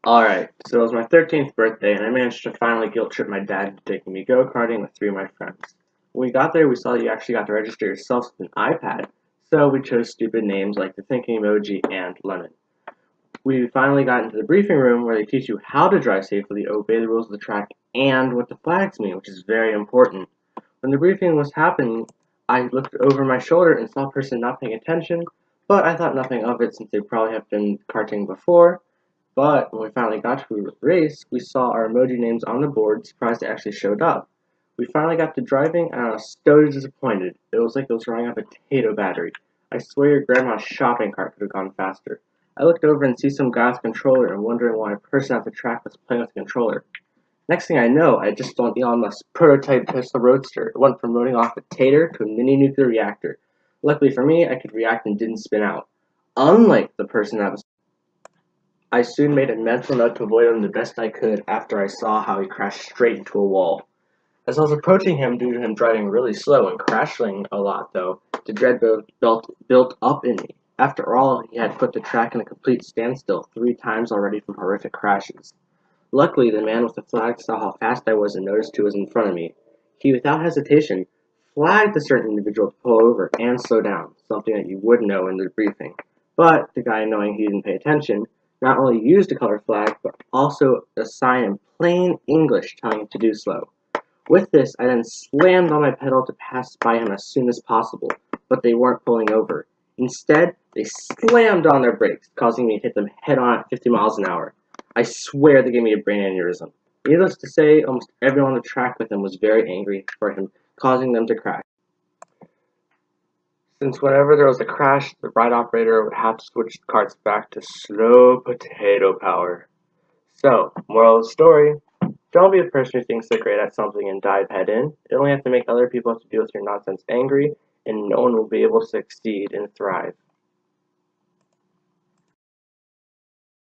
Alright, so it was my 13th birthday, and I managed to finally guilt trip my dad into taking me go-karting with three of my friends. When we got there, we saw that you actually got to register yourself with an iPad, so we chose stupid names like the thinking emoji and lemon. We finally got into the briefing room where they teach you how to drive safely, obey the rules of the track, and what the flags mean, which is very important. When the briefing was happening, I looked over my shoulder and saw a person not paying attention, but I thought nothing of it since they probably have been karting before. But when we finally got to the race, we saw our emoji names on the board, surprised they actually showed up. We finally got to driving, and I was so disappointed. It was like it was running on a potato battery. I swear your grandma's shopping cart could have gone faster. I looked over and see some guy with a controller and wondering why a person at the track was playing with the controller. Next thing I know, I just saw Elon Musk's prototype Tesla Roadster. It went from running off a tater to a mini nuclear reactor. Luckily for me, I could react and didn't spin out. Unlike the person that was I soon made a mental note to avoid him the best I could after I saw how he crashed straight into a wall. As I was approaching him due to him driving really slow and crashing a lot, though, the dread built up in me. After all, he had put the track in a complete standstill 3 times already from horrific crashes. Luckily, the man with the flag saw how fast I was and noticed who was in front of me. He, without hesitation, flagged a certain individual to pull over and slow down, something that you would know in the briefing. But the guy, knowing he didn't pay attention, not only used a color flag, but also a sign in plain English telling him to do slow. With this, I then slammed on my pedal to pass by him as soon as possible, but they weren't pulling over. Instead, they slammed on their brakes, causing me to hit them head on at 50 miles an hour. I swear they gave me a brain aneurysm. Needless to say, almost everyone on the track with him was very angry for him, causing them to crash. Since whenever there was a crash, the ride operator would have to switch the carts back to slow potato power. So, moral of the story, don't be a person who thinks they're great at something and dive head in. It only have to make other people have to deal with your nonsense angry, and no one will be able to succeed and thrive.